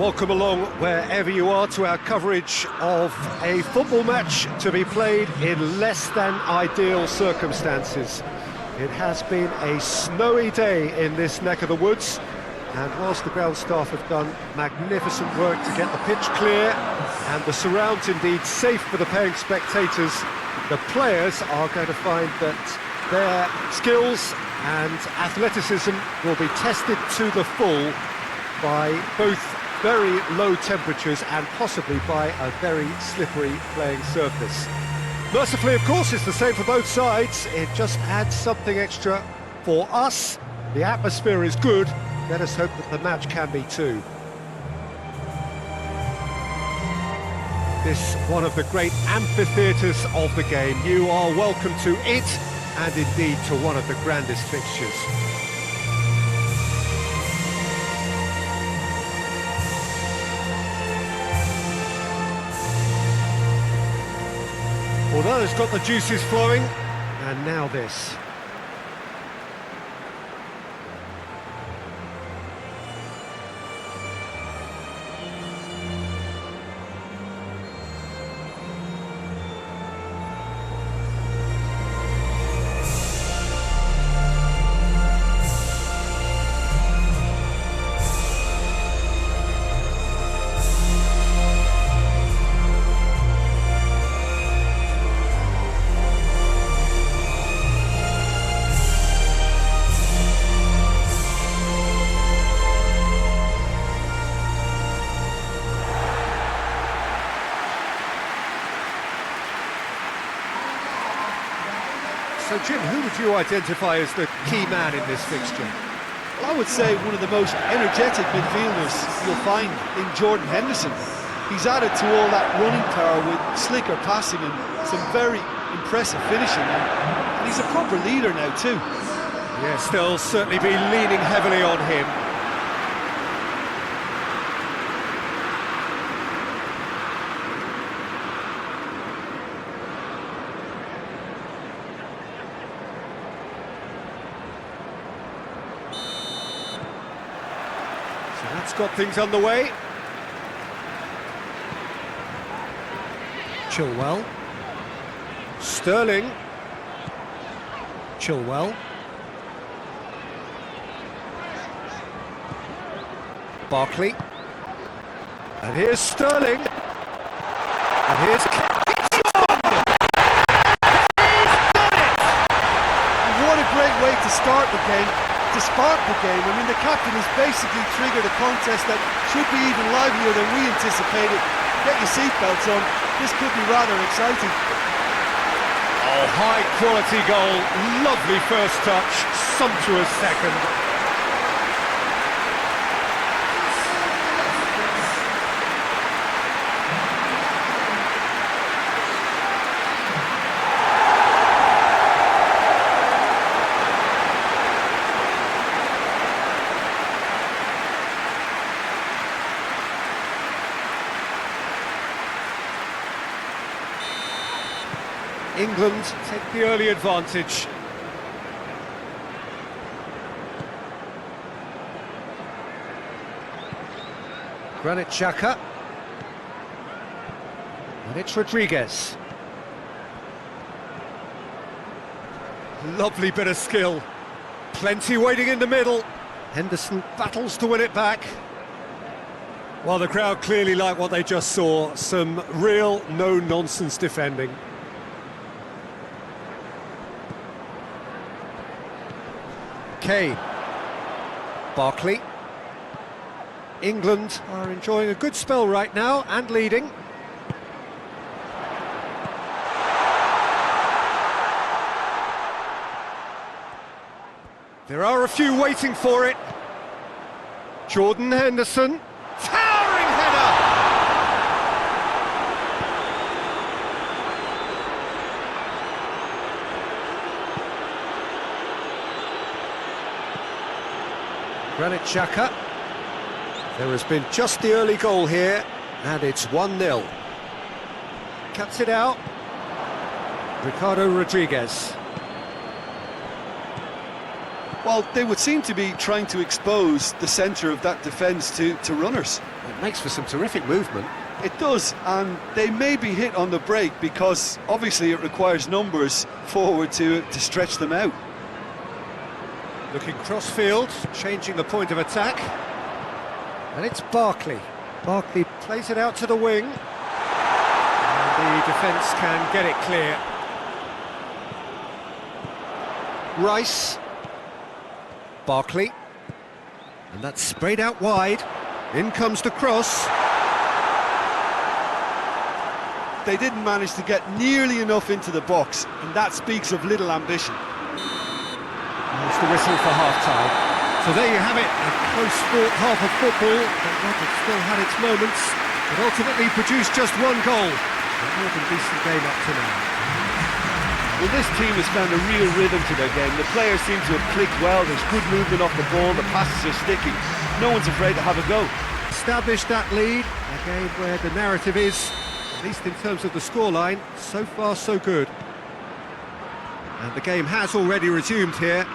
Welcome along wherever you are to our coverage of a football match to be played in less than ideal circumstances. It has been a snowy day in this neck of the woods, and whilst the ground staff have done magnificent work to get the pitch clear and the surrounds indeed safe for the paying spectators, the players are going to find that their skills and athleticism will be tested to the full by both very low temperatures and possibly by a very slippery playing surface. Mercifully, of course, it's the same for both sides. It just adds something extra for us. The atmosphere is good. Let us hope that the match can be too. This one of the great amphitheatres of the game. You are welcome to it, and indeed to one of the grandest fixtures. Although it's got the juices flowing, and now this. So Jim, who would you identify as the key man in this fixture? Well, I would say one of the most energetic midfielders you'll find in Jordan Henderson. He's added to all that running power with slicker passing and some very impressive finishing, and he's a proper leader now too. Yes, they'll certainly be leaning heavily on him. That's got things underway. Chilwell. Sterling. Chilwell. Barkley. And here's Sterling. And here's What a great way to start the game, to spark the game. I mean, the captain has basically triggered a contest that should be even livelier than we anticipated. Get your seatbelts on, this could be rather exciting. Oh, high quality goal, lovely first touch, sumptuous second. England take the early advantage. Granit Xhaka. And it's Rodriguez. Lovely bit of skill. Plenty waiting in the middle. Henderson battles to win it back. Well, the crowd clearly like what they just saw. Some real no-nonsense defending. Kane. Barkley. England are enjoying a good spell right now and leading. There are a few waiting for it. Jordan Henderson. Towering header! Granit Xhaka. There has been just the early goal here, and it's 1-0. Cuts it out. Ricardo Rodriguez. Well, they would seem to be trying to expose the centre of that defence to runners. It makes for some terrific movement. It does, and they may be hit on the break because obviously it requires numbers forward to stretch them out. Looking cross-field, changing the point of attack. And it's Barkley. Barkley plays it out to the wing. And the defence can get it clear. Rice. Barkley. And that's sprayed out wide. In comes the cross. They didn't manage to get nearly enough into the box, and that speaks of little ambition. That's the whistle for half-time. So there you have it, a close-fought half of football, but one that still had its moments, but ultimately produced just one goal. A more than decent game up to now. Well, this team has found a real rhythm to their game. The players seem to have clicked well, there's good movement off the ball, the passes are sticking. No one's afraid to have a go. Established that lead, a game where the narrative is, at least in terms of the scoreline, so far so good. And the game has already resumed here.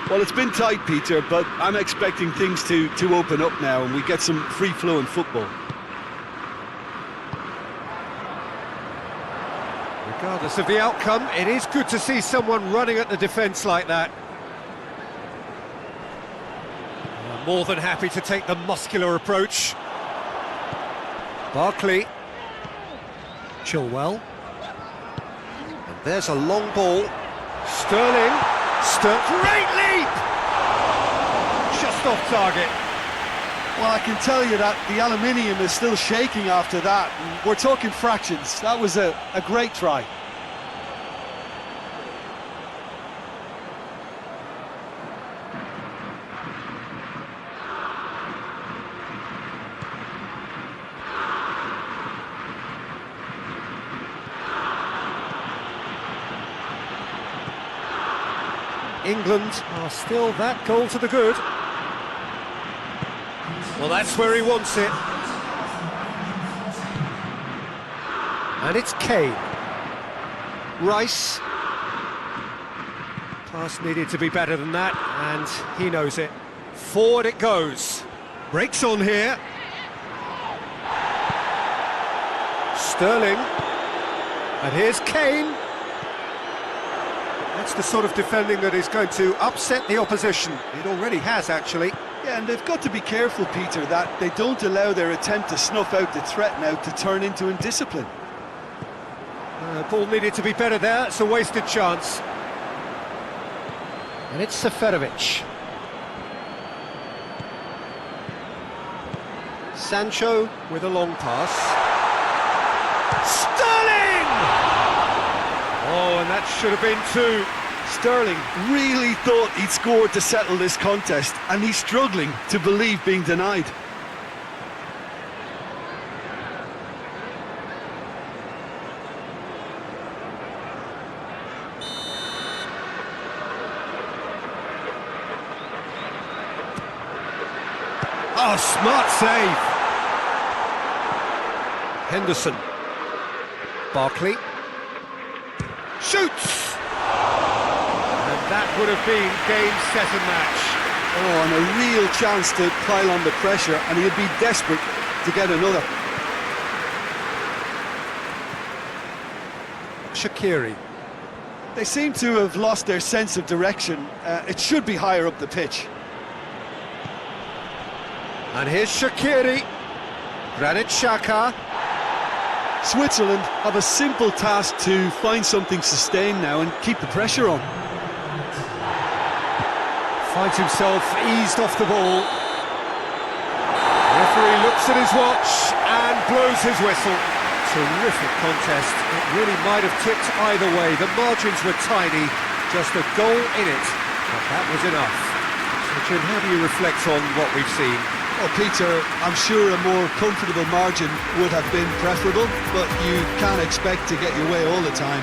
Well, it's been tight, Peter, but I'm expecting things to open up now and we get some free-flowing football. Regardless of the outcome, it is good to see someone running at the defence like that. More than happy to take the muscular approach. Barkley. Chilwell. And there's a long ball. Sterling. Great leap! Just off target. Well, I can tell you that the aluminium is still shaking after that. We're talking fractions. That was a great try. England are still that goal to the good. Well, that's where he wants it. And it's Kane. Rice. Pass needed to be better than that, and he knows it. Forward it goes. Breaks on here. Sterling. And here's Kane. That's the sort of defending that is going to upset the opposition. It already has, actually. Yeah, and they've got to be careful, Peter, that they don't allow their attempt to snuff out the threat now to turn into indiscipline. Ball needed to be better there. It's a wasted chance. And it's Seferovic. Sancho with a long pass. Sterling! Oh, and that should have been two. Sterling really thought he'd scored to settle this contest, and he's struggling to believe being denied. Oh, smart save. Henderson. Barkley. Shoots! And that would have been game, set and match. Oh, and a real chance to pile on the pressure, and he'd be desperate to get another. Shaqiri. They seem to have lost their sense of direction. It should be higher up the pitch. And here's Shaqiri. Granit Xhaka. Switzerland have a simple task to find something sustained now and keep the pressure on. Finds himself eased off the ball. Referee looks at his watch and blows his whistle. Terrific contest. It really might have tipped either way. The margins were tiny, just a goal in it, but that was enough. So, Jim, how do you reflect on what we've seen? Well, Peter, I'm sure a more comfortable margin would have been preferable, but you can't expect to get your way all the time.